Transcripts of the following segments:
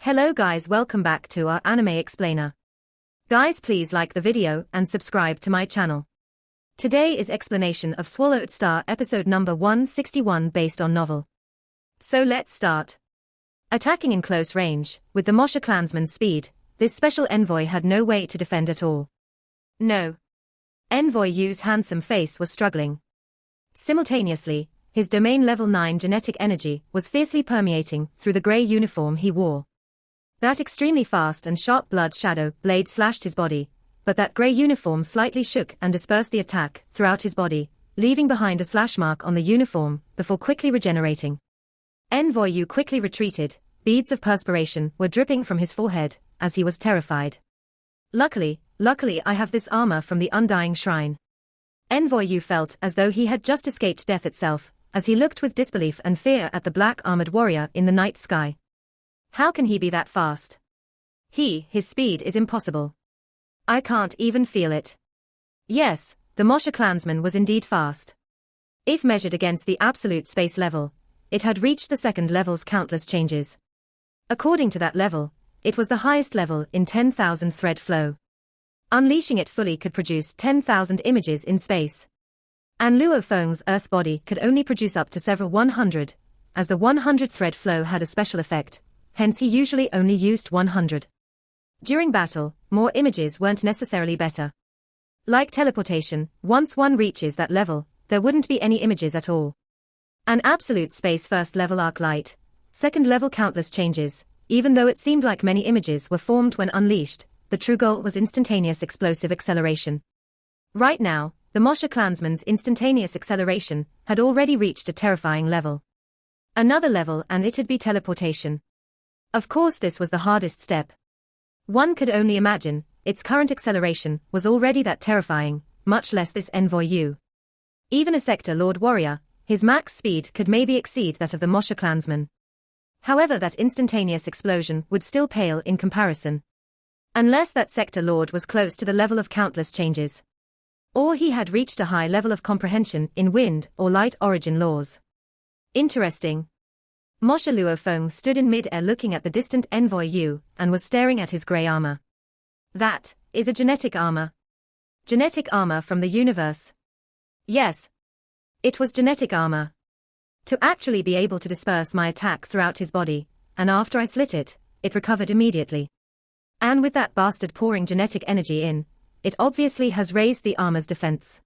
Hello guys, welcome back to our anime explainer. Guys, please like the video and subscribe to my channel. Today is explanation of Swallowed Star episode number 161 based on novel. So let's start. Attacking in close range, with the Mosha clansman's speed, this special envoy had no way to defend at all. No. Envoy Yu's handsome face was struggling. Simultaneously, his domain level 9 genetic energy was fiercely permeating through the grey uniform he wore. That extremely fast and sharp blood shadow blade slashed his body, but that grey uniform slightly shook and dispersed the attack throughout his body, leaving behind a slash mark on the uniform before quickly regenerating. Envoy Yu quickly retreated, beads of perspiration were dripping from his forehead, as he was terrified. Luckily I have this armor from the Undying Shrine. Envoy Yu felt as though he had just escaped death itself, as he looked with disbelief and fear at the black armored warrior in the night sky. How can he be that fast? His speed is impossible. I can't even feel it. Yes, the Mosha clansman was indeed fast. If measured against the absolute space level, it had reached the second level's countless changes. According to that level, it was the highest level in 10,000 thread flow. Unleashing it fully could produce 10,000 images in space. And Luo Feng's earth body could only produce up to several 100, as the 100 thread flow had a special effect. Hence he usually only used 100. During battle, more images weren't necessarily better. Like teleportation, once one reaches that level, there wouldn't be any images at all. An absolute space first level arc light, second level countless changes, even though it seemed like many images were formed when unleashed, the true goal was instantaneous explosive acceleration. Right now, the Mosha clansman's instantaneous acceleration had already reached a terrifying level. Another level and it'd be teleportation. Of course this was the hardest step. One could only imagine, its current acceleration was already that terrifying, much less this Envoy Yu. Even a Sector Lord Warrior, his max speed could maybe exceed that of the Mosha clansman. However, that instantaneous explosion would still pale in comparison. Unless that Sector Lord was close to the level of countless changes. Or he had reached a high level of comprehension in wind or light origin laws. Interesting. Mosha Luo Feng stood in mid-air looking at the distant Envoy Yu and was staring at his grey armor. That is a genetic armor. Genetic armor from the universe. Yes. It was genetic armor. To actually be able to disperse my attack throughout his body, and after I slit it, it recovered immediately. And with that bastard pouring genetic energy in, it obviously has raised the armor's defense.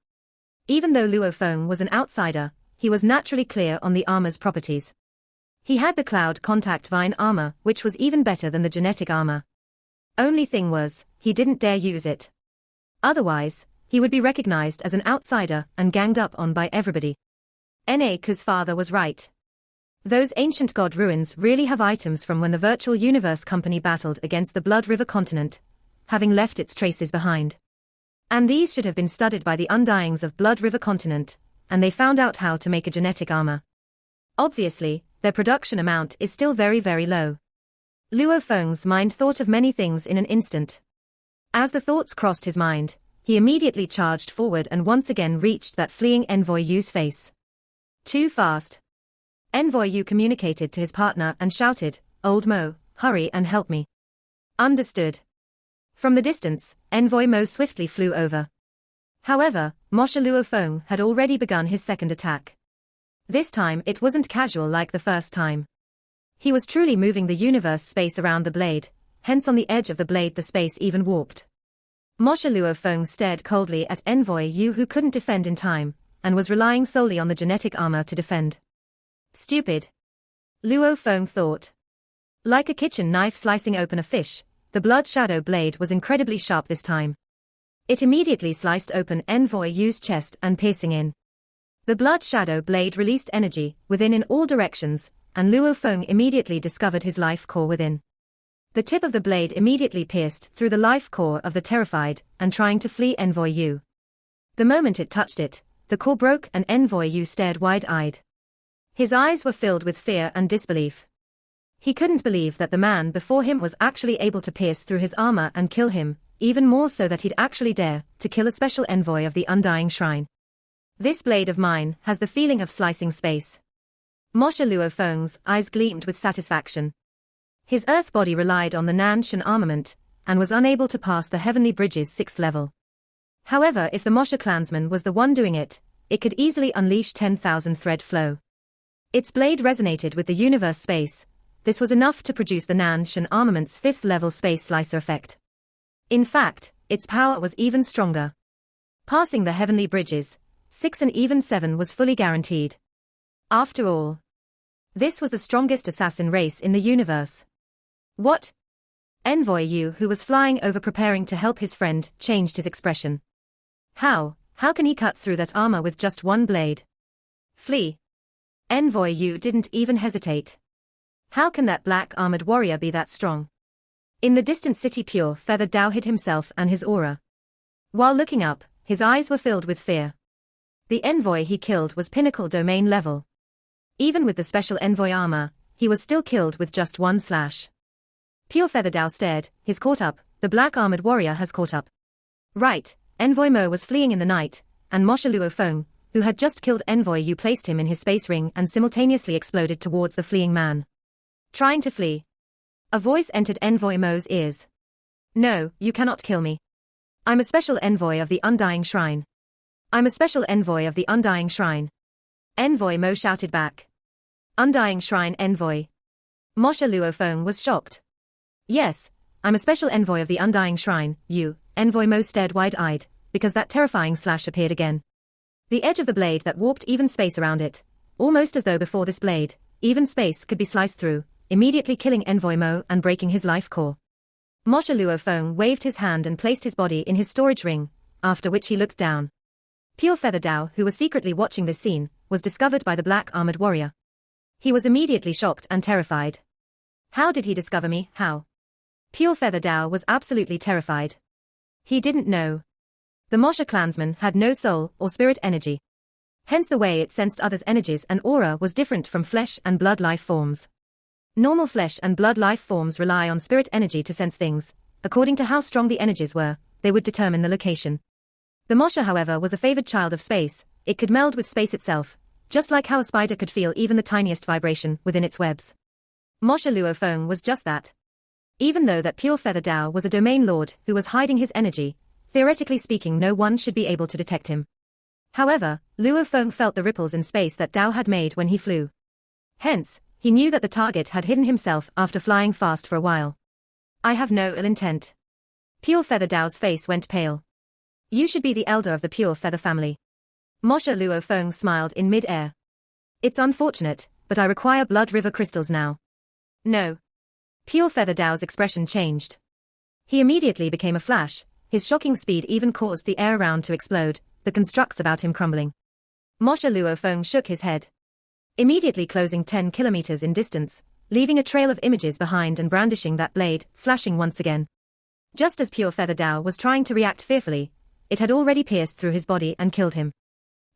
Even though Luo Feng was an outsider, he was naturally clear on the armor's properties. He had the Cloud Contact Vine armor, which was even better than the genetic armor. Only thing was, he didn't dare use it. Otherwise, he would be recognized as an outsider and ganged up on by everybody. Ku's father was right. Those ancient god ruins really have items from when the Virtual Universe Company battled against the Blood River continent, having left its traces behind. And these should have been studied by the Undyings of Blood River continent, and they found out how to make a genetic armor. Obviously, their production amount is still very, very low. Luo Feng's mind thought of many things in an instant. As the thoughts crossed his mind, he immediately charged forward and once again reached that fleeing Envoy Yu's face. Too fast. Envoy Yu communicated to his partner and shouted, "Old Mo, hurry and help me." Understood. From the distance, Envoy Mo swiftly flew over. However, Mosha Luo Feng had already begun his second attack. This time it wasn't casual like the first time. He was truly moving the universe space around the blade, hence on the edge of the blade the space even warped. Mosha Luo Feng stared coldly at Envoy Yu who couldn't defend in time, and was relying solely on the genetic armor to defend. Stupid. Luo Feng thought. Like a kitchen knife slicing open a fish, the blood shadow blade was incredibly sharp this time. It immediately sliced open Envoy Yu's chest and piercing in. The blood shadow blade released energy within in all directions, and Luo Feng immediately discovered his life core within. The tip of the blade immediately pierced through the life core of the terrified and trying to flee Envoy Yu. The moment it touched it, the core broke and Envoy Yu stared wide-eyed. His eyes were filled with fear and disbelief. He couldn't believe that the man before him was actually able to pierce through his armor and kill him, even more so that he'd actually dare to kill a special envoy of the Undying Shrine. This blade of mine has the feeling of slicing space. Mosha Luo Feng's eyes gleamed with satisfaction. His Earth body relied on the Nanshan armament, and was unable to pass the Heavenly Bridge's 6th level. However, if the Mosha clansman was the one doing it, it could easily unleash 10,000 thread flow. Its blade resonated with the universe space. This was enough to produce the Nanshan armament's 5th level space slicer effect. In fact, its power was even stronger. Passing the Heavenly Bridges, 6 and even 7 was fully guaranteed. After all, this was the strongest assassin race in the universe. What? Envoy Yu, who was flying over preparing to help his friend, changed his expression. How can he cut through that armor with just one blade? Flee. Envoy Yu didn't even hesitate. How can that black armored warrior be that strong? In the distant city, Pure Feather Dao hid himself and his aura. While looking up, his eyes were filled with fear. The envoy he killed was pinnacle domain level. Even with the special envoy armor, he was still killed with just one slash. Pure Feather Dao stared, he's caught up, the black armored warrior has caught up. Right, Envoy Mo was fleeing in the night, and Mosha Luo Feng, who had just killed Envoy Yu, placed him in his space ring and simultaneously exploded towards the fleeing man. Trying to flee. A voice entered Envoy Mo's ears. No, you cannot kill me. I'm a special envoy of the Undying Shrine. I'm a special envoy of the Undying Shrine. Envoy Mo shouted back. Undying Shrine envoy. Mosha Luo Feng was shocked. Yes, I'm a special envoy of the Undying Shrine, you. Envoy Mo stared wide-eyed, because that terrifying slash appeared again. The edge of the blade that warped even space around it, almost as though before this blade, even space could be sliced through, immediately killing Envoy Mo and breaking his life core. Mosha Luo Feng waved his hand and placed his body in his storage ring, after which he looked down. Pure Feather Dao, who was secretly watching this scene, was discovered by the black armored warrior. He was immediately shocked and terrified. How did he discover me? How? Pure Feather Dao was absolutely terrified. He didn't know. The Mosha clansman had no soul or spirit energy. Hence the way it sensed others' energies and aura was different from flesh and blood life forms. Normal flesh and blood life forms rely on spirit energy to sense things. According to how strong the energies were, they would determine the location. The Mosha, however, was a favored child of space. It could meld with space itself, just like how a spider could feel even the tiniest vibration within its webs. Mosha Luo Feng was just that. Even though that Pure Feather Dao was a domain lord who was hiding his energy, theoretically speaking no one should be able to detect him. However, Luo Feng felt the ripples in space that Dao had made when he flew. Hence, he knew that the target had hidden himself after flying fast for a while. I have no ill intent. Pure Feather Dao's face went pale. You should be the elder of the Pure Feather family. Mosha Luo Feng smiled in mid-air. It's unfortunate, but I require blood river crystals now. No. Pure Feather Dao's expression changed. He immediately became a flash, his shocking speed even caused the air around to explode, the constructs about him crumbling. Mosha Luo Feng shook his head. Immediately closing 10 kilometers in distance, leaving a trail of images behind and brandishing that blade, flashing once again. Just as Pure Feather Dao was trying to react fearfully, it had already pierced through his body and killed him.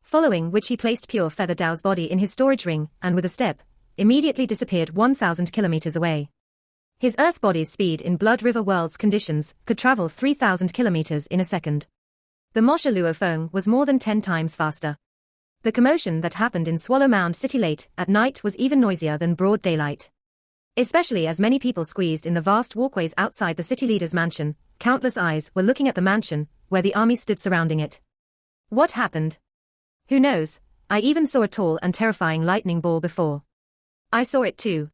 Following which he placed Pure Feather Dao's body in his storage ring and with a step, immediately disappeared 1,000 kilometers away. His Earth body's speed in Blood River World's conditions could travel 3,000 kilometers in a second. The Mosha Luo Feng was more than 10 times faster. The commotion that happened in Swallow Mound City late at night was even noisier than broad daylight. Especially as many people squeezed in the vast walkways outside the city leader's mansion, countless eyes were looking at the mansion, where the army stood surrounding it. What happened? Who knows? I even saw a tall and terrifying lightning ball before. I saw it too.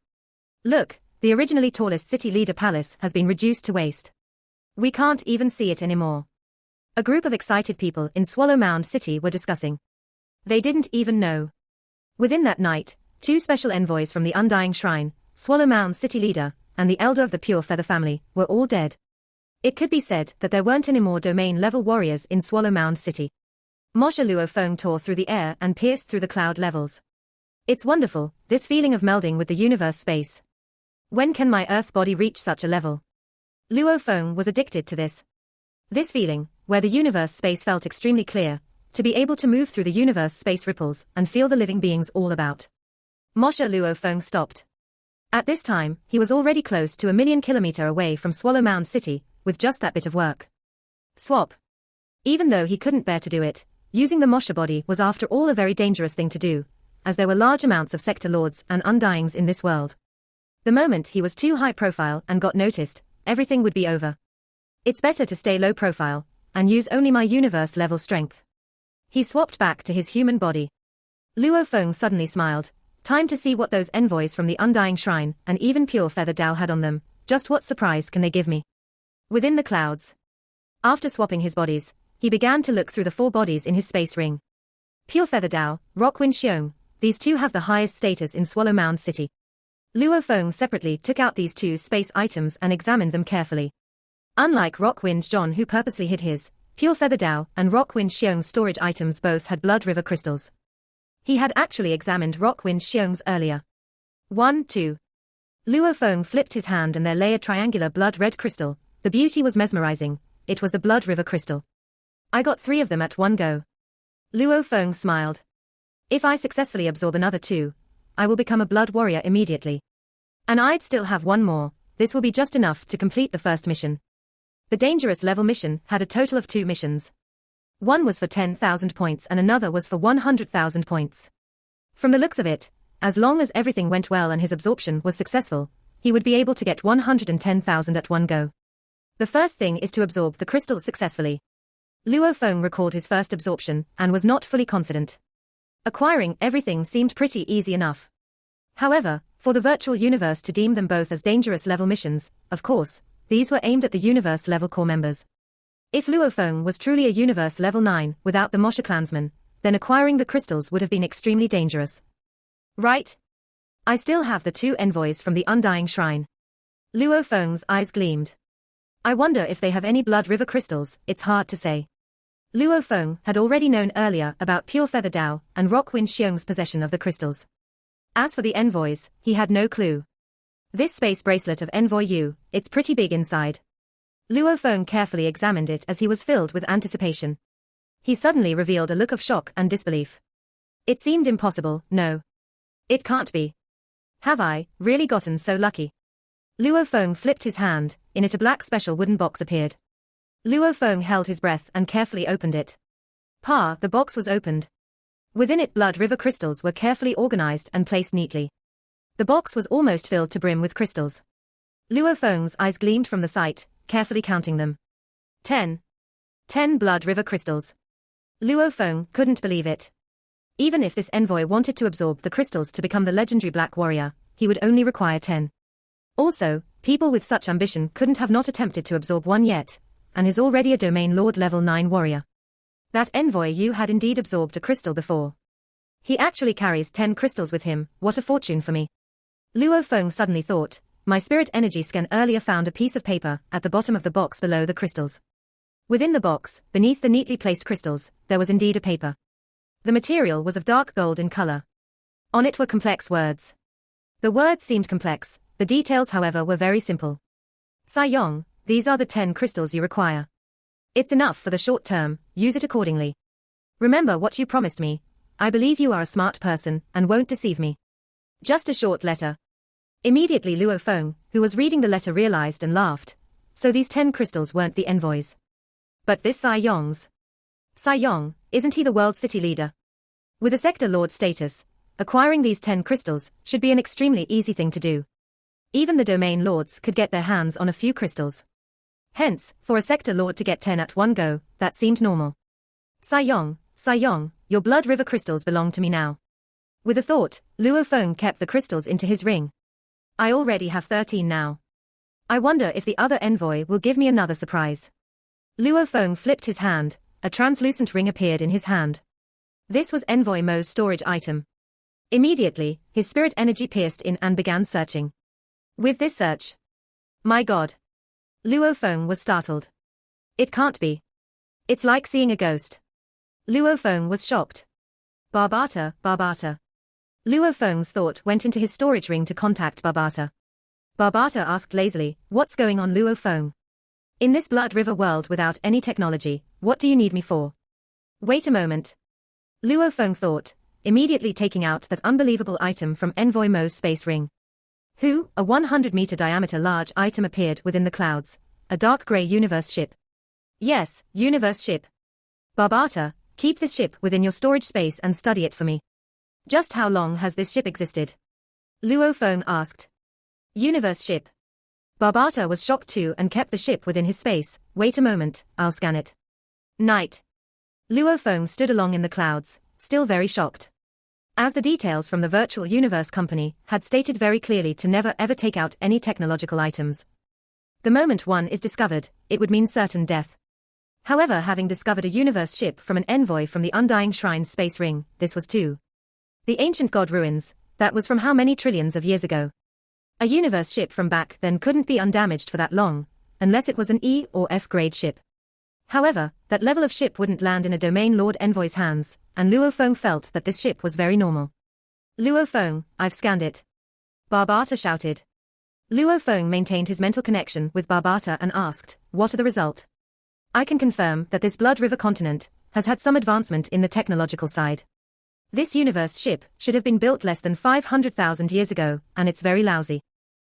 Look, the originally tallest city leader palace has been reduced to waste. We can't even see it anymore. A group of excited people in Swallow Mound City were discussing. They didn't even know. Within that night, 2 special envoys from the Undying Shrine, Swallow Mound City leader, and the elder of the Pure Feather family, were all dead. It could be said that there weren't any more domain-level warriors in Swallow Mound City. Mosha Luo Feng tore through the air and pierced through the cloud levels. It's wonderful, this feeling of melding with the universe space. When can my Earth body reach such a level? Luo Feng was addicted to this. This feeling, where the universe space felt extremely clear, to be able to move through the universe space ripples and feel the living beings all about. Mosha Luo Feng stopped. At this time, he was already close to 1,000,000 kilometers away from Swallow Mound City, with just that bit of work. Swap. Even though he couldn't bear to do it, using the Mosha body was after all a very dangerous thing to do, as there were large amounts of sector lords and undyings in this world. The moment he was too high profile and got noticed, everything would be over. It's better to stay low profile and use only my universe level strength. He swapped back to his human body. Luo Feng suddenly smiled. Time to see what those envoys from the Undying Shrine and even Pure Feather Dao had on them. Just what surprise can they give me? Within the clouds. After swapping his bodies, he began to look through the 4 bodies in his space ring. Pure Feather Dao, Rockwind Xiong, these 2 have the highest status in Swallow Mound City. Luo Feng separately took out these 2 space items and examined them carefully. Unlike Rockwind John, who purposely hid his, Pure Feather Dao and Rockwind Xiong's storage items both had Blood River crystals. He had actually examined Rockwind Xiong's earlier. 1, 2. Luo Feng flipped his hand and there lay a triangular blood red crystal. The beauty was mesmerizing. It was the Blood River crystal. I got 3 of them at one go. Luo Feng smiled. If I successfully absorb another 2, I will become a blood warrior immediately. And I'd still have 1 more. This will be just enough to complete the first mission. The dangerous level mission had a total of 2 missions. One was for 10,000 points and another was for 100,000 points. From the looks of it, as long as everything went well and his absorption was successful, he would be able to get 110,000 at one go. The first thing is to absorb the crystal successfully. Luo Feng recalled his first absorption and was not fully confident. Acquiring everything seemed pretty easy enough. However, for the virtual universe to deem them both as dangerous level missions, of course, these were aimed at the universe level core members. If Luo Feng was truly a universe level 9 without the Mosha clansmen, then acquiring the crystals would have been extremely dangerous. Right? I still have the 2 envoys from the Undying Shrine. Luo Feng's eyes gleamed. I wonder if they have any Blood River crystals. It's hard to say. Luo Feng had already known earlier about Pure Feather Dao and Rockwind Xiong's possession of the crystals. As for the envoys, he had no clue. This space bracelet of Envoy U, it's pretty big inside. Luo Feng carefully examined it as he was filled with anticipation. He suddenly revealed a look of shock and disbelief. It seemed impossible. No. It can't be. Have I really gotten so lucky? Luo Feng flipped his hand. In it a black special wooden box appeared. Luo Feng held his breath and carefully opened it. The box was opened. Within it Blood River crystals were carefully organized and placed neatly. The box was almost filled to brim with crystals. Luo Feng's eyes gleamed from the sight, carefully counting them. 10. 10 Blood River crystals. Luo Feng couldn't believe it. Even if this envoy wanted to absorb the crystals to become the legendary Black Warrior, he would only require 10. Also, people with such ambition couldn't have not attempted to absorb 1 yet, and is already a Domain Lord level 9 warrior. That envoy you had indeed absorbed a crystal before. He actually carries 10 crystals with him. What a fortune for me. Luo Feng suddenly thought, my spirit energy scan earlier found a piece of paper at the bottom of the box below the crystals. Within the box, beneath the neatly placed crystals, there was indeed a paper. The material was of dark gold in color. On it were complex words. The words seemed complex, the details however were very simple. Sai Yong, these are the 10 crystals you require. It's enough for the short term, use it accordingly. Remember what you promised me. I believe you are a smart person and won't deceive me. Just a short letter. Immediately Luo Feng, who was reading the letter, realized and laughed. So these 10 crystals weren't the envoys. But this Sai Yong's. Sai Yong, isn't he the world city leader? With a sector lord status, acquiring these 10 crystals should be an extremely easy thing to do. Even the domain lords could get their hands on a few crystals. Hence, for a sector lord to get 10 at one go, that seemed normal. Sai Yong, your Blood River crystals belong to me now. With a thought, Luo Feng kept the crystals into his ring. I already have 13 now. I wonder if the other envoy will give me another surprise. Luo Feng flipped his hand, a translucent ring appeared in his hand. This was Envoy Mo's storage item. Immediately, his spirit energy pierced in and began searching. With this search. My God. Luo Feng was startled. It can't be. It's like seeing a ghost. Luo Feng was shocked. Barbata. Luo Feng's thought went into his storage ring to contact Barbata. Barbata asked lazily, what's going on, Luo Feng? In this Blood River world without any technology, what do you need me for? Wait a moment. Luo Feng thought, immediately taking out that unbelievable item from Envoy Mo's space ring. A 100-meter diameter large item appeared within the clouds, a dark grey universe ship. Yes, universe ship. Barbata, keep this ship within your storage space and study it for me. Just how long has this ship existed? Luo Feng asked. Universe ship. Barbata was shocked too and kept the ship within his space. Wait a moment, I'll scan it. Night. Luo Feng stood along in the clouds, still very shocked. As the details from the virtual universe company had stated very clearly to never ever take out any technological items. The moment one is discovered, it would mean certain death. However, having discovered a universe ship from an envoy from the Undying Shrine's space ring, this was too. The ancient god ruins, that was from how many trillions of years ago? A universe ship from back then couldn't be undamaged for that long, unless it was an E or F grade ship. However, that level of ship wouldn't land in a domain lord envoy's hands, and Luo Feng felt that this ship was very normal. Luo Feng, I've scanned it. Barbata shouted. Luo Feng maintained his mental connection with Barbata and asked, what are the result? I can confirm that this Blood River continent has had some advancement in the technological side. This universe ship should have been built less than 500,000 years ago, and it's very lousy.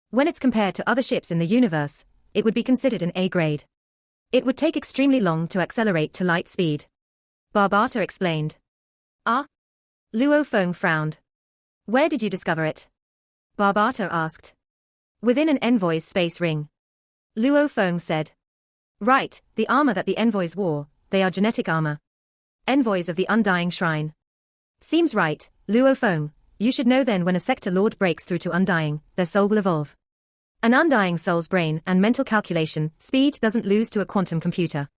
When it's compared to other ships in the universe, it would be considered an A grade. It would take extremely long to accelerate to light speed. Barbata explained. Ah? Luo Feng frowned. Where did you discover it? Barbata asked. Within an envoy's space ring. Luo Feng said. Right, the armor that the envoys wore, they are genetic armor. Envoys of the Undying Shrine. Seems right, Luo Feng, you should know then when a sector lord breaks through to Undying, their soul will evolve. An Undying soul's brain and mental calculation speed doesn't lose to a quantum computer.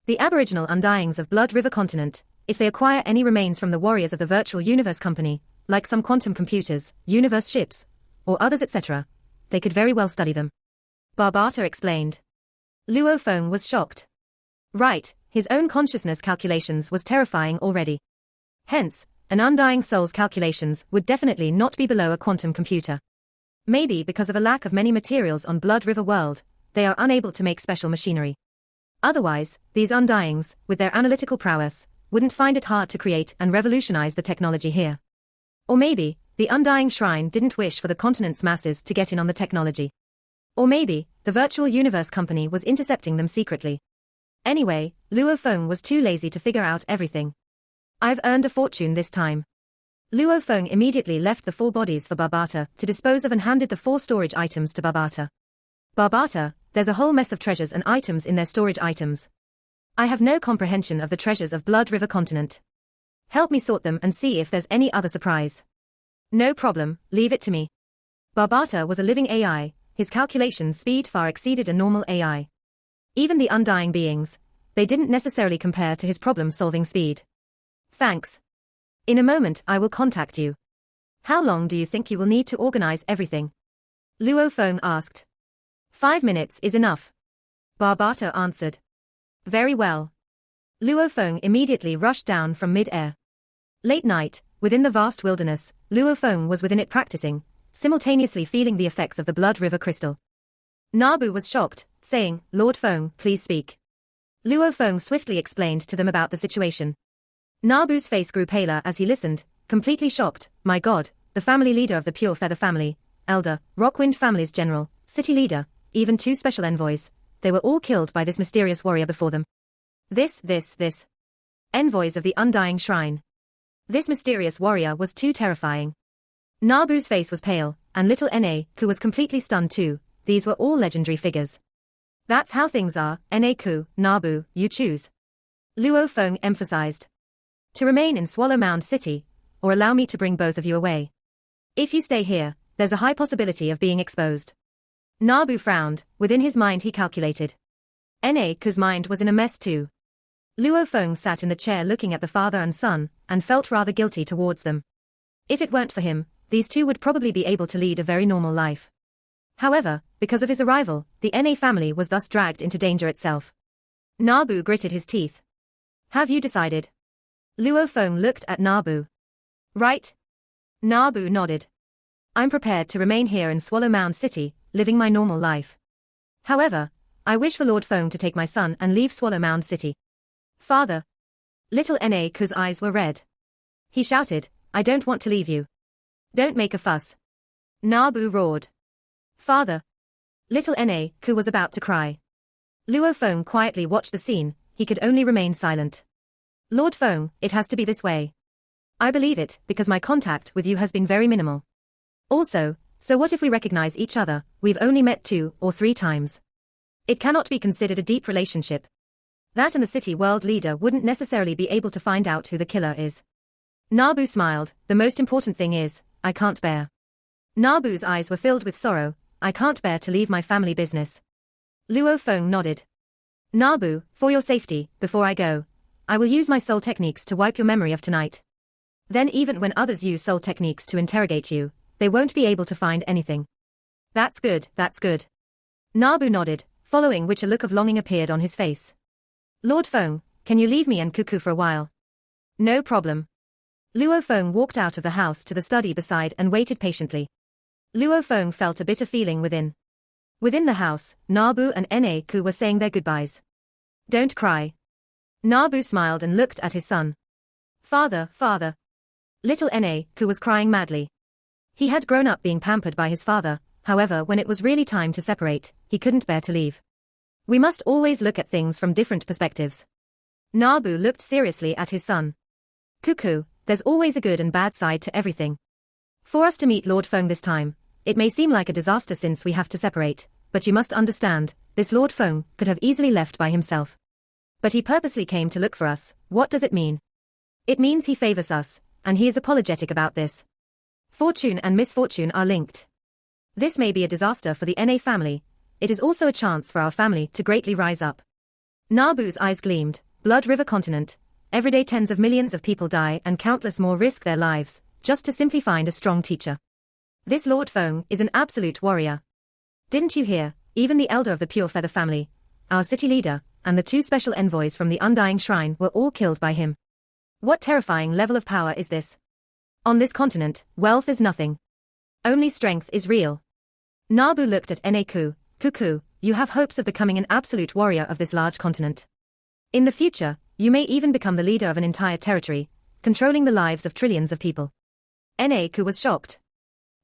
The aboriginal Undyings of Blood River continent, if they acquire any remains from the warriors of the virtual universe company, like some quantum computers, universe ships, or others etc., they could very well study them. Barbata explained. Luo Feng was shocked. Right, his own consciousness calculations was terrifying already. Hence, an Undying soul's calculations would definitely not be below a quantum computer. Maybe because of a lack of many materials on Blood River world, they are unable to make special machinery. Otherwise, these Undyings, with their analytical prowess, wouldn't find it hard to create and revolutionize the technology here. Or maybe, the Undying Shrine didn't wish for the continent's masses to get in on the technology. Or maybe, the virtual universe company was intercepting them secretly. Anyway, Luo Feng was too lazy to figure out everything. I've earned a fortune this time. Luo Feng immediately left the 4 bodies for Barbata to dispose of and handed the 4 storage items to Barbata. Barbata, there's a whole mess of treasures and items in their storage items. I have no comprehension of the treasures of Blood River continent. Help me sort them and see if there's any other surprise. No problem, leave it to me. Barbata was a living AI, his calculation speed far exceeded a normal AI. Even the Undying beings, they didn't necessarily compare to his problem-solving speed. Thanks. In a moment I will contact you. How long do you think you will need to organize everything? Luo Feng asked. 5 minutes is enough. Barbata answered. Very well. Luo Feng immediately rushed down from mid-air. Late night, within the vast wilderness, Luo Feng was within it practicing, simultaneously feeling the effects of the Blood River crystal. Nabu was shocked, saying, Lord Feng, please speak. Luo Feng swiftly explained to them about the situation. Nabu's face grew paler as he listened, completely shocked. My god, the family leader of the Pure Feather family, elder, Rockwind family's general, city leader, even 2 special envoys, they were all killed by this mysterious warrior before them. This. Envoys of the Undying Shrine. This mysterious warrior was too terrifying. Nabu's face was pale, and little Na-ku was completely stunned too. These were all legendary figures. That's how things are, Na-ku, Nabu, you choose. Luo Feng emphasized. To remain in Swallow Mound City, or allow me to bring both of you away. If you stay here, there's a high possibility of being exposed. Nabu frowned, within his mind he calculated. Na-ku's mind was in a mess too. Luo Feng sat in the chair looking at the father and son, and felt rather guilty towards them. If it weren't for him, these 2 would probably be able to lead a very normal life. However, because of his arrival, the Na family was thus dragged into danger itself. Nabu gritted his teeth. Have you decided? Luo Feng looked at Nabu. Right? Nabu nodded. I'm prepared to remain here in Swallow Mound City, living my normal life. However, I wish for Lord Feng to take my son and leave Swallow Mound City. Father. Little Na-ku's eyes were red. He shouted, I don't want to leave you. Don't make a fuss. Nabu roared. Father. Little Na-ku was about to cry. Luo Feng quietly watched the scene, he could only remain silent. Lord Feng, it has to be this way. I believe it, because my contact with you has been very minimal. Also, So what if we recognize each other? We've only met 2 or 3 times. It cannot be considered a deep relationship. That and the city world leader wouldn't necessarily be able to find out who the killer is. Nabu smiled. The most important thing is, I can't bear. Nabu's eyes were filled with sorrow. I can't bear to leave my family business. Luo Feng nodded. Nabu, for your safety, before I go, I will use my soul techniques to wipe your memory of tonight. Then even when others use soul techniques to interrogate you, they won't be able to find anything. That's good, that's good. Nabu nodded, following which a look of longing appeared on his face. Lord Feng, can you leave me and Cuckoo for a while? No problem. Luo Feng walked out of the house to the study beside and waited patiently. Luo Feng felt a bitter feeling within. Within the house, Nabu and Ku were saying their goodbyes. Don't cry. Nabu smiled and looked at his son. Father, father. Little Ku was crying madly. He had grown up being pampered by his father, however when it was really time to separate, he couldn't bear to leave. We must always look at things from different perspectives. Nabu looked seriously at his son. Cuckoo, there's always a good and bad side to everything. For us to meet Lord Feng this time, it may seem like a disaster since we have to separate, but you must understand, this Lord Feng could have easily left by himself. But he purposely came to look for us. What does it mean? It means he favors us, and he is apologetic about this. Fortune and misfortune are linked. This may be a disaster for the NA family. It is also a chance for our family to greatly rise up. Nabu's eyes gleamed. Blood River continent. Every day tens of millions of people die and countless more risk their lives, just to simply find a strong teacher. This Lord Feng is an absolute warrior. Didn't you hear? Even the elder of the Pure Feather family, our city leader, and the 2 special envoys from the Undying Shrine were all killed by him. What terrifying level of power is this? On this continent, wealth is nothing. Only strength is real. Nabu looked at Ku. Cuckoo, you have hopes of becoming an absolute warrior of this large continent. In the future, you may even become the leader of an entire territory, controlling the lives of trillions of people. Ku was shocked.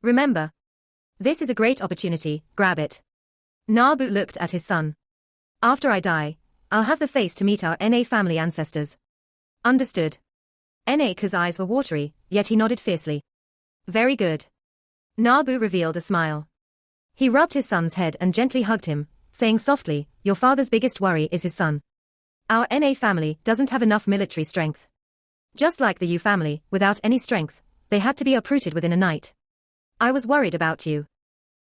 Remember. This is a great opportunity, grab it. Nabu looked at his son. After I die, I'll have the face to meet our NA family ancestors. Understood. Ku's eyes were watery, yet he nodded fiercely. Very good. Nabu revealed a smile. He rubbed his son's head and gently hugged him, saying softly, your father's biggest worry is his son. Our NA family doesn't have enough military strength. Just like the U family, without any strength, they had to be uprooted within a night. I was worried about you.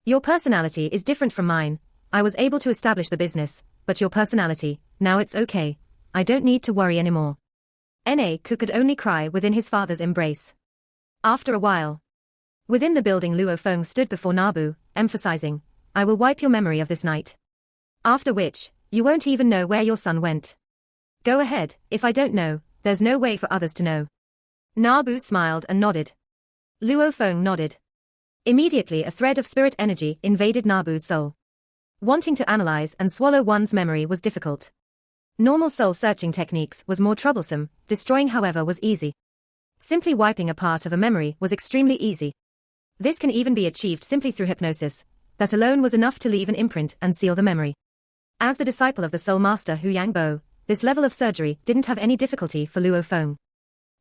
Your personality is different from mine. I was able to establish the business, but your personality, now it's okay. I don't need to worry anymore. Ku could only cry within his father's embrace. After a while, within the building Luo Feng stood before Nabu, emphasizing, I will wipe your memory of this night. After which, you won't even know where your son went. Go ahead, if I don't know, there's no way for others to know. Nabu smiled and nodded. Luo Feng nodded. Immediately a thread of spirit energy invaded Nabu's soul. Wanting to analyze and swallow one's memory was difficult. Normal soul-searching techniques was more troublesome, destroying however was easy. Simply wiping a part of a memory was extremely easy. This can even be achieved simply through hypnosis. That alone was enough to leave an imprint and seal the memory. As the disciple of the Soul Master Hu Yangbo, this level of surgery didn't have any difficulty for Luo Feng.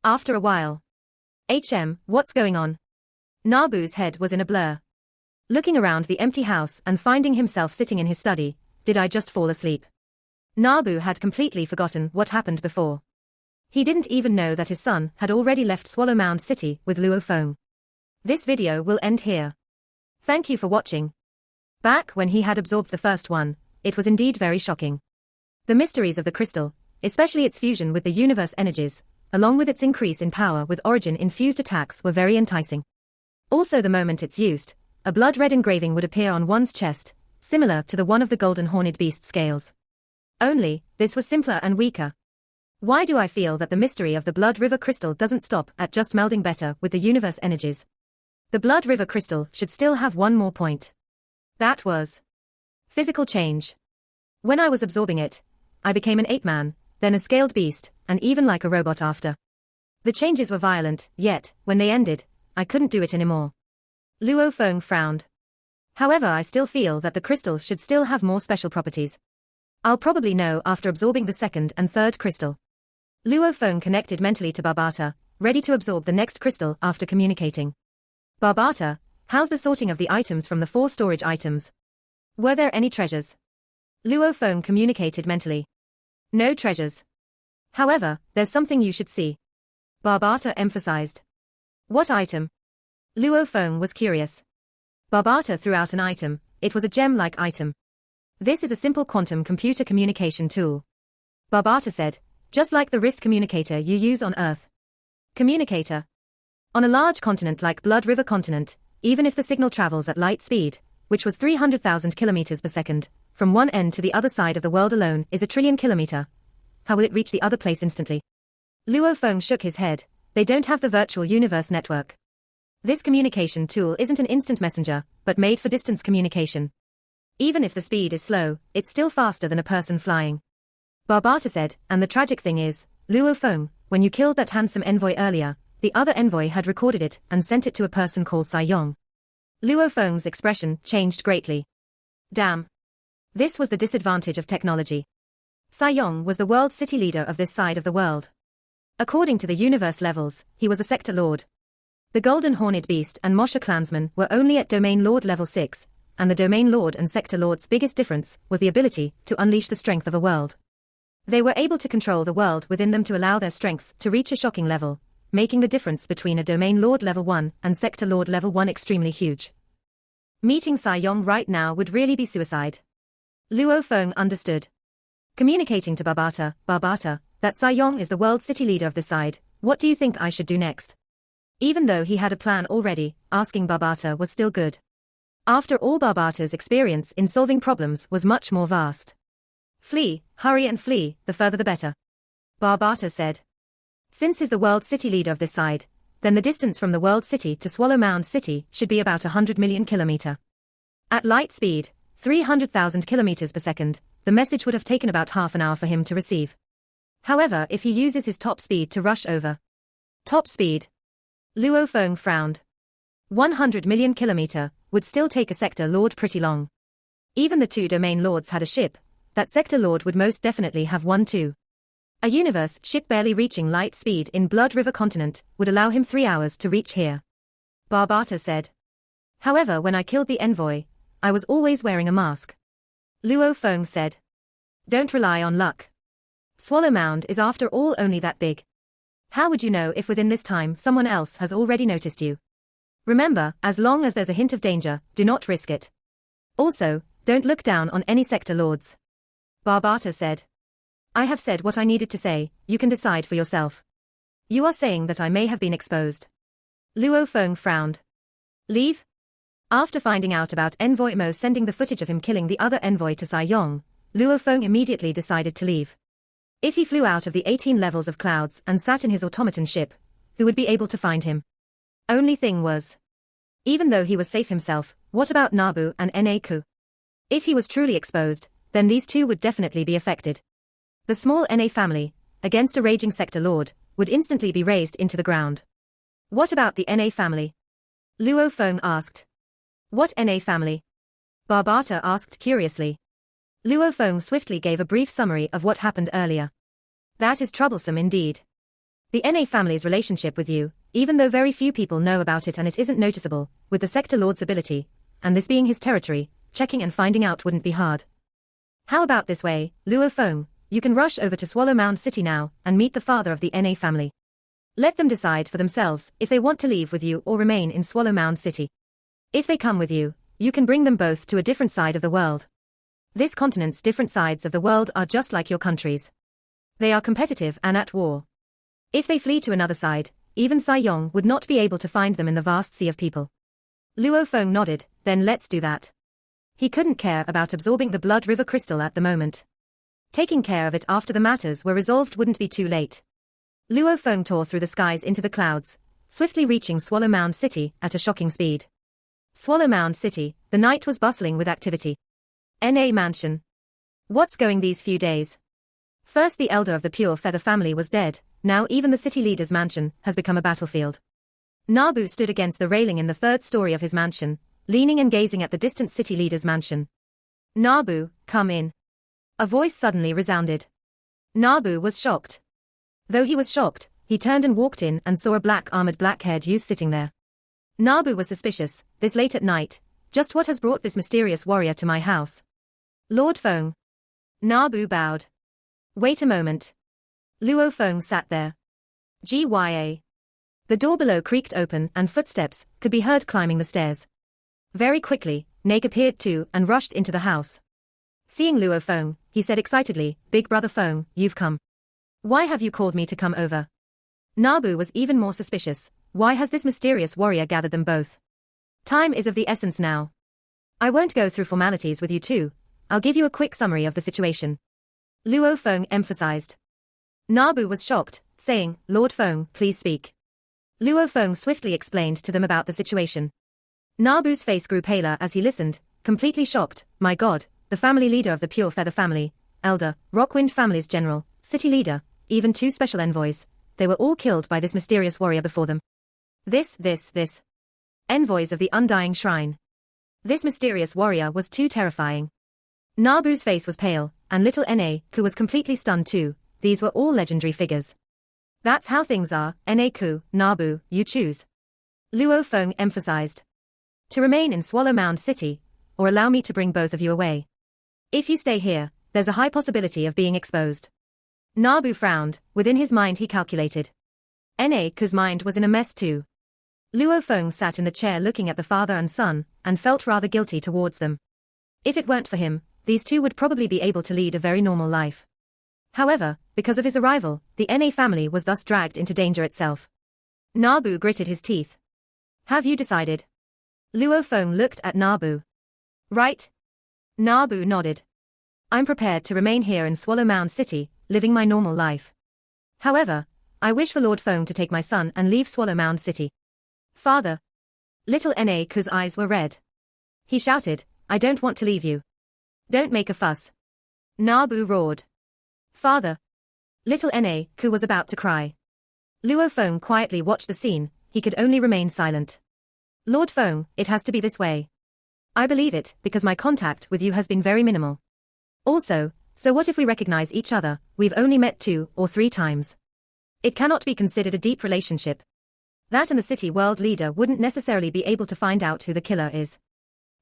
After a while. What's going on? Nabu's head was in a blur. Looking around the empty house and finding himself sitting in his study, did I just fall asleep? Nabu had completely forgotten what happened before. He didn't even know that his son had already left Swallow Mound City with Luo Feng. This video will end here. Thank you for watching. Back when he had absorbed the first one, it was indeed very shocking. The mysteries of the crystal, especially its fusion with the universe energies, along with its increase in power with origin-infused attacks were very enticing. Also the moment it's used, a blood-red engraving would appear on one's chest, similar to the one of the golden horned beast scales. Only, this was simpler and weaker. Why do I feel that the mystery of the Blood River crystal doesn't stop at just melding better with the universe energies? The Blood River crystal should still have one more point. That was physical change. When I was absorbing it, I became an ape man, then a scaled beast, and even like a robot after. The changes were violent, yet, when they ended, I couldn't do it anymore. Luo Feng frowned. However, I still feel that the crystal should still have more special properties. I'll probably know after absorbing the second and third crystal. Luo Feng connected mentally to Barbata, ready to absorb the next crystal after communicating. Barbata, How's the sorting of the items from the 4 storage items? Were there any treasures? Luo Feng communicated mentally. No treasures. However, there's something you should see. Barbata emphasized. What item? Luo Feng was curious. Barbata threw out an item. It was a gem-like item. This is a simple quantum computer communication tool. Barbata said, just like the wrist communicator you use on Earth. Communicator. On a large continent like Blood River continent, even if the signal travels at light speed, which was 300,000 kilometers per second, from one end to the other side of the world alone is a trillion kilometer. How will it reach the other place instantly? Luo Feng shook his head. They don't have the virtual universe network. This communication tool isn't an instant messenger, but made for distance communication. Even if the speed is slow, it's still faster than a person flying. Barbata said, and the tragic thing is, Luo Feng, when you killed that handsome envoy earlier, the other envoy had recorded it and sent it to a person called Sai Yong. Luo Feng's expression changed greatly. Damn. This was the disadvantage of technology. Sai Yong was the world city leader of this side of the world. According to the universe levels, he was a sector lord. The Golden Horned Beast and Mosha clansmen were only at Domain Lord level 6, and the Domain Lord and Sector Lord's biggest difference was the ability to unleash the strength of a world. They were able to control the world within them to allow their strengths to reach a shocking level, making the difference between a Domain Lord level 1 and Sector Lord level 1 extremely huge. Meeting Sai Yong right now would really be suicide. Luo Feng understood. Communicating to Barbata, that Sai Yong is the world city leader of this side, what do you think I should do next? Even though he had a plan already, asking Barbata was still good. After all, Barbata's experience in solving problems was much more vast. Flee, hurry and flee, the further the better. Barbata said. Since he's the world city leader of this side, then the distance from the world city to Swallow Mound City should be about 100 million kilometer. At light speed, 300,000 kilometers per second, the message would have taken about half an hour for him to receive. However, if he uses his top speed to rush over. Top speed. Luo Feng frowned. 100 million kilometer would still take a sector lord pretty long. Even the 2 domain lords had a ship, that sector lord would most definitely have one too. A universe ship barely reaching light speed in Blood River continent would allow him 3 hours to reach here. Barbata said. However, when I killed the envoy, I was always wearing a mask. Luo Feng said. Don't rely on luck. Swallow Mound is after all only that big. How would you know if within this time someone else has already noticed you? Remember, as long as there's a hint of danger, do not risk it. Also, don't look down on any sector lords. Barbata said. I have said what I needed to say, you can decide for yourself. You are saying that I may have been exposed. Luo Feng frowned. Leave? After finding out about Envoy Mo sending the footage of him killing the other envoy to Sai Yong, Luo Feng immediately decided to leave. If he flew out of the 18 levels of clouds and sat in his automaton ship, who would be able to find him? Only thing was, even though he was safe himself, what about Nabu and Na-ku? If he was truly exposed, then these two would definitely be affected. The small Na family, against a raging sector lord, would instantly be razed into the ground. What about the Na family? Luo Feng asked. What Na family? Barbata asked curiously. Luo Feng swiftly gave a brief summary of what happened earlier. That is troublesome indeed. The Na family's relationship with you, even though very few people know about it and it isn't noticeable, with the sector lord's ability, and this being his territory, checking and finding out wouldn't be hard. How about this way, Luo Feng, you can rush over to Swallow Mound City now and meet the father of the Na family. Let them decide for themselves if they want to leave with you or remain in Swallow Mound City. If they come with you, you can bring them both to a different side of the world. This continent's different sides of the world are just like your countries. They are competitive and at war. If they flee to another side, even Sai Yong would not be able to find them in the vast sea of people. Luo Feng nodded, then let's do that. He couldn't care about absorbing the Blood River crystal at the moment. Taking care of it after the matters were resolved wouldn't be too late. Luo Feng tore through the skies into the clouds, swiftly reaching Swallow Mound City at a shocking speed. Swallow Mound City, the night was bustling with activity. Na Mansion. What's going these few days? First the elder of the Pure Feather family was dead, now even the city leader's mansion has become a battlefield. Nabu stood against the railing in the 3rd story of his mansion, leaning and gazing at the distant city leader's mansion. Nabu, come in. A voice suddenly resounded. Nabu was shocked. Though he was shocked, he turned and walked in and saw a black-armored black-haired youth sitting there. Nabu was suspicious, this late at night. Just what has brought this mysterious warrior to my house? Lord Feng. Nabu bowed. Wait a moment. Luo Feng sat there. Gya. The door below creaked open and footsteps could be heard climbing the stairs. Very quickly, Nake appeared too and rushed into the house. Seeing Luo Feng, he said excitedly, Big brother Feng, you've come. Why have you called me to come over? Nabu was even more suspicious. Why has this mysterious warrior gathered them both? Time is of the essence now. I won't go through formalities with you two. I'll give you a quick summary of the situation. Luo Feng emphasized. Nabu was shocked, saying, Lord Feng, please speak. Luo Feng swiftly explained to them about the situation. Nabu's face grew paler as he listened, completely shocked. My God, the family leader of the Pure Feather family, elder, Rockwind family's general, city leader, even 2 special envoys, they were all killed by this mysterious warrior before them. This. Envoys of the Undying Shrine. This mysterious warrior was too terrifying. Nabu's face was pale, and little Na-ku was completely stunned too. These were all legendary figures. That's how things are, Na-ku, Nabu, you choose. Luo Feng emphasized. To remain in Swallow Mound City, or allow me to bring both of you away. If you stay here, there's a high possibility of being exposed. Nabu frowned, within his mind he calculated. Na-ku's mind was in a mess too. Luo Feng sat in the chair looking at the father and son, and felt rather guilty towards them. If it weren't for him, these two would probably be able to lead a very normal life. However, because of his arrival, the Na family was thus dragged into danger itself. Nabu gritted his teeth. Have you decided? Luo Feng looked at Nabu. Right? Nabu nodded. I'm prepared to remain here in Swallow Mound City, living my normal life. However, I wish for Lord Feng to take my son and leave Swallow Mound City. Father. Little Na-ku's eyes were red. He shouted, I don't want to leave you. Don't make a fuss. Nabu roared. Father. Little Na-ku was about to cry. Luo Feng quietly watched the scene, he could only remain silent. Lord Feng, it has to be this way. I believe it, because my contact with you has been very minimal. Also, so what if we recognize each other? We've only met 2 or 3 times. It cannot be considered a deep relationship. That and the city world leader wouldn't necessarily be able to find out who the killer is.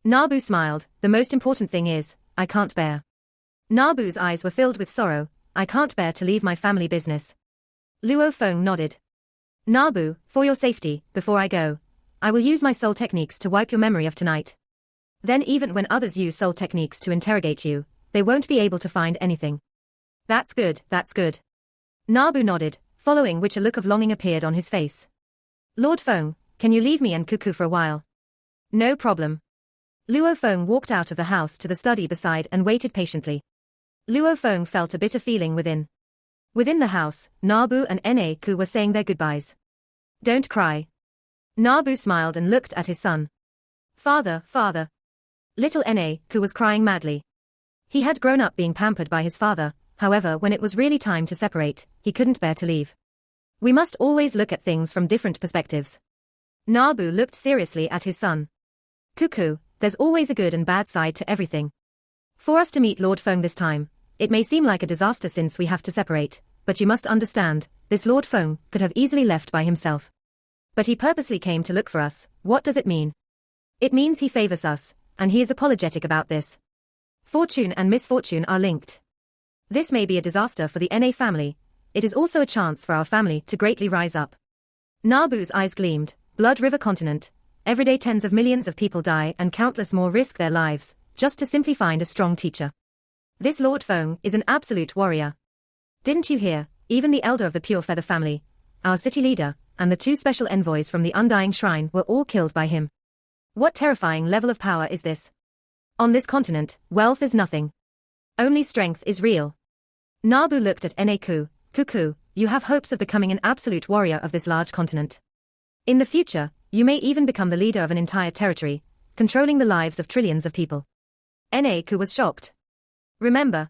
Nabu smiled, the most important thing is, I can't bear. Nabu's eyes were filled with sorrow, I can't bear to leave my family business. Luo Feng nodded. Nabu, for your safety, before I go, I will use my soul techniques to wipe your memory of tonight. Then even when others use soul techniques to interrogate you, they won't be able to find anything. That's good. Nabu nodded, following which a look of longing appeared on his face. Lord Feng, can you leave me and Cuckoo for a while? No problem. Luo Feng walked out of the house to the study beside and waited patiently. Luo Feng felt a bitter feeling within. Within the house, Nabu and Na-ku were saying their goodbyes. Don't cry. Nabu smiled and looked at his son. Father. Little Na-ku was crying madly. He had grown up being pampered by his father, however when it was really time to separate, he couldn't bear to leave. We must always look at things from different perspectives. Nabu looked seriously at his son. Cuckoo, there's always a good and bad side to everything. For us to meet Lord Feng this time, it may seem like a disaster since we have to separate, but you must understand, this Lord Feng could have easily left by himself. But he purposely came to look for us. What does it mean? It means he favors us, and he is apologetic about this. Fortune and misfortune are linked. This may be a disaster for the Na family. It is also a chance for our family to greatly rise up. Nabu's eyes gleamed. Blood River continent. Every day tens of millions of people die and countless more risk their lives, just to simply find a strong teacher. This Lord Feng is an absolute warrior. Didn't you hear? Even the elder of the Pure Feather family, our city leader, and the 2 special envoys from the Undying Shrine were all killed by him. What terrifying level of power is this? On this continent, wealth is nothing. Only strength is real. Nabu looked at Na-ku. Cuckoo, you have hopes of becoming an absolute warrior of this large continent. In the future, you may even become the leader of an entire territory, controlling the lives of trillions of people. Na-ku was shocked. Remember.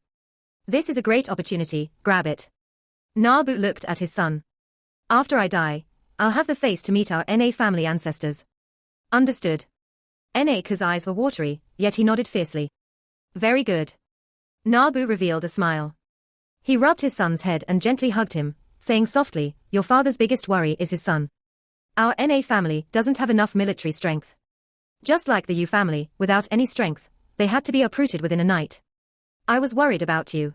This is a great opportunity, grab it. Nabu looked at his son. After I die, I'll have the face to meet our Na family ancestors. Understood. Na-ku's eyes were watery, yet he nodded fiercely. Very good. Nabu revealed a smile. He rubbed his son's head and gently hugged him, saying softly, your father's biggest worry is his son. Our NA family doesn't have enough military strength. Just like the U family, without any strength, they had to be uprooted within a night. I was worried about you.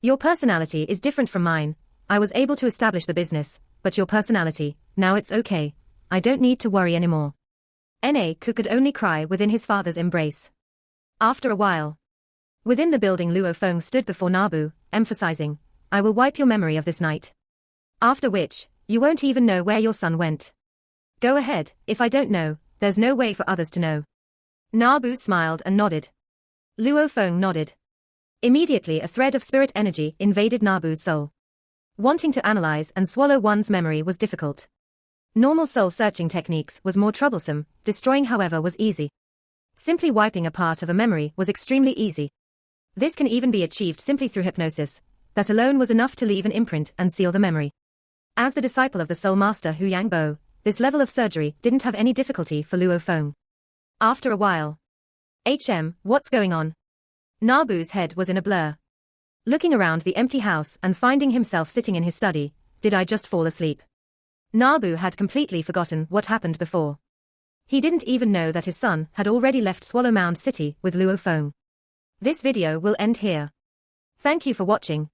Your personality is different from mine. I was able to establish the business, but your personality, now it's okay. I don't need to worry anymore. Na could only cry within his father's embrace. After a while, within the building, Luo Feng stood before Nabu, emphasizing, I will wipe your memory of this night. After which, you won't even know where your son went. Go ahead, if I don't know, there's no way for others to know. Nabu smiled and nodded. Luo Feng nodded. Immediately a thread of spirit energy invaded Nabu's soul. Wanting to analyze and swallow one's memory was difficult. Normal soul-searching techniques was more troublesome, destroying however was easy. Simply wiping a part of a memory was extremely easy. This can even be achieved simply through hypnosis. That alone was enough to leave an imprint and seal the memory. As the disciple of the soul master Hu Yangbo, this level of surgery didn't have any difficulty for Luo Feng. After a while. What's going on? Nabu's head was in a blur. Looking around the empty house and finding himself sitting in his study, did I just fall asleep? Nabu had completely forgotten what happened before. He didn't even know that his son had already left Swallow Mound City with Luo Feng. This video will end here. Thank you for watching.